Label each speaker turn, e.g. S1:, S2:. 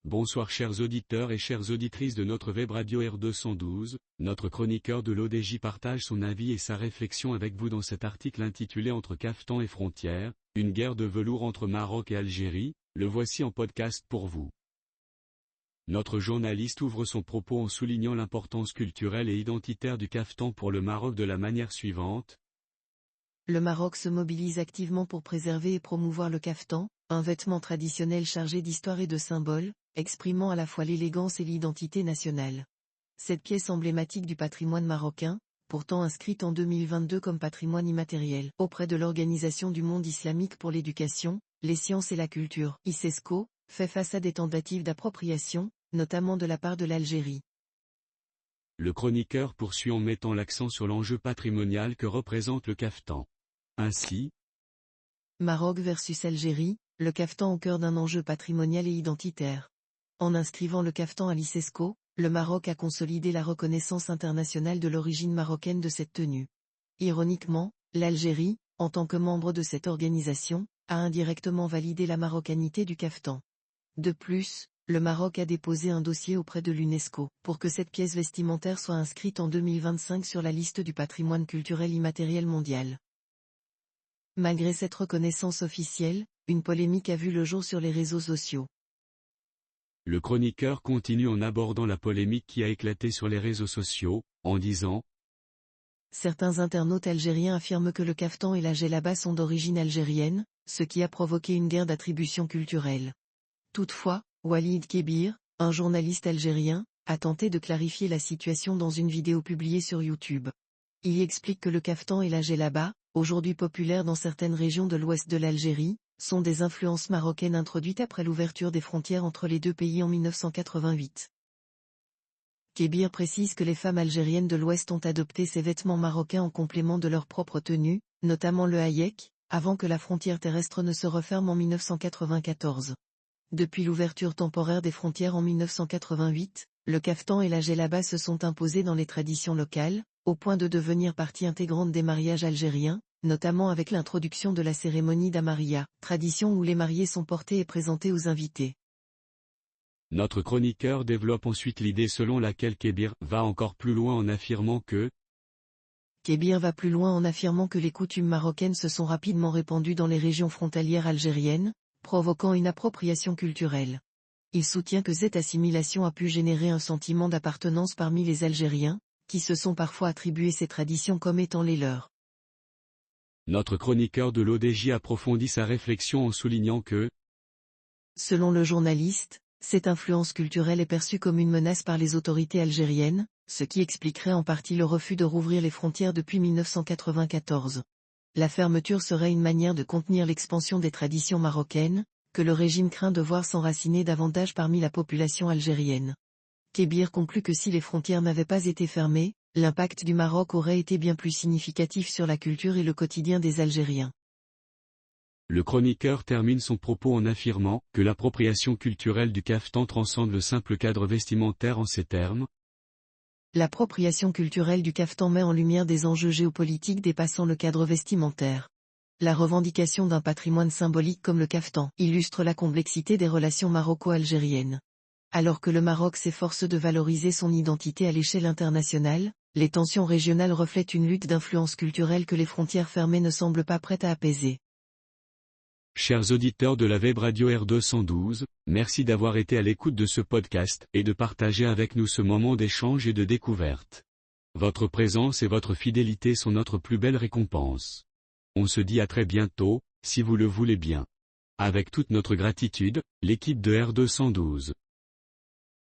S1: Bonsoir chers auditeurs et chères auditrices de notre web radio R212, notre chroniqueur de l'ODJ partage son avis et sa réflexion avec vous dans cet article intitulé Entre cafetan et frontières, une guerre de velours entre Maroc et Algérie, le voici en podcast pour vous. Notre journaliste ouvre son propos en soulignant l'importance culturelle et identitaire du cafetan pour le Maroc de la manière suivante.
S2: Le Maroc se mobilise activement pour préserver et promouvoir le cafetan, un vêtement traditionnel chargé d'histoire et de symboles, exprimant à la fois l'élégance et l'identité nationale. Cette pièce emblématique du patrimoine marocain, pourtant inscrite en 2022 comme patrimoine immatériel auprès de l'Organisation du monde islamique pour l'éducation, les sciences et la culture, ICESCO, fait face à des tentatives d'appropriation, notamment de la part de l'Algérie.
S1: Le chroniqueur poursuit en mettant l'accent sur l'enjeu patrimonial que représente le cafetan. Ainsi,
S2: Maroc versus Algérie, le cafetan au cœur d'un enjeu patrimonial et identitaire. En inscrivant le cafetan à l'ICESCO, le Maroc a consolidé la reconnaissance internationale de l'origine marocaine de cette tenue. Ironiquement, l'Algérie, en tant que membre de cette organisation, a indirectement validé la marocanité du cafetan. De plus, le Maroc a déposé un dossier auprès de l'UNESCO pour que cette pièce vestimentaire soit inscrite en 2025 sur la liste du patrimoine culturel immatériel mondial. Malgré cette reconnaissance officielle, une polémique a vu le jour sur les réseaux sociaux.
S1: Le chroniqueur continue en abordant la polémique qui a éclaté sur les réseaux sociaux, en disant «
S2: Certains internautes algériens affirment que le cafetan et la djellaba sont d'origine algérienne, ce qui a provoqué une guerre d'attribution culturelle. Toutefois, Walid Kebir, un journaliste algérien, a tenté de clarifier la situation dans une vidéo publiée sur YouTube. Il y explique que le cafetan et la djellaba, aujourd'hui populaires dans certaines régions de l'ouest de l'Algérie, sont des influences marocaines introduites après l'ouverture des frontières entre les deux pays en 1988. Kebir précise que les femmes algériennes de l'ouest ont adopté ces vêtements marocains en complément de leur propre tenue, notamment le hayek, avant que la frontière terrestre ne se referme en 1994. Depuis l'ouverture temporaire des frontières en 1988, le cafetan et la djellaba se sont imposés dans les traditions locales, au point de devenir partie intégrante des mariages algériens, notamment avec l'introduction de la cérémonie d'Amaria, tradition où les mariés sont portés et présentés aux invités.
S1: Notre chroniqueur développe ensuite l'idée selon laquelle Kebir va encore plus loin en affirmant que
S2: Kebir va plus loin en affirmant que les coutumes marocaines se sont rapidement répandues dans les régions frontalières algériennes, provoquant une appropriation culturelle. Il soutient que cette assimilation a pu générer un sentiment d'appartenance parmi les Algériens, qui se sont parfois attribués ces traditions comme étant les leurs.
S1: Notre chroniqueur de l'ODJ approfondit sa réflexion en soulignant que,
S2: selon le journaliste, cette influence culturelle est perçue comme une menace par les autorités algériennes, ce qui expliquerait en partie le refus de rouvrir les frontières depuis 1994. La fermeture serait une manière de contenir l'expansion des traditions marocaines, que le régime craint de voir s'enraciner davantage parmi la population algérienne. Kebir conclut que si les frontières n'avaient pas été fermées, l'impact du Maroc aurait été bien plus significatif sur la culture et le quotidien des Algériens.
S1: Le chroniqueur termine son propos en affirmant que l'appropriation culturelle du cafetan transcende le simple cadre vestimentaire en ces termes.
S2: L'appropriation culturelle du cafetan met en lumière des enjeux géopolitiques dépassant le cadre vestimentaire. La revendication d'un patrimoine symbolique comme le cafetan illustre la complexité des relations maroco-algériennes. Alors que le Maroc s'efforce de valoriser son identité à l'échelle internationale, les tensions régionales reflètent une lutte d'influence culturelle que les frontières fermées ne semblent pas prêtes à apaiser.
S1: Chers auditeurs de la web radio R212, merci d'avoir été à l'écoute de ce podcast et de partager avec nous ce moment d'échange et de découverte. Votre présence et votre fidélité sont notre plus belle récompense. On se dit à très bientôt, si vous le voulez bien. Avec toute notre gratitude, l'équipe de R212.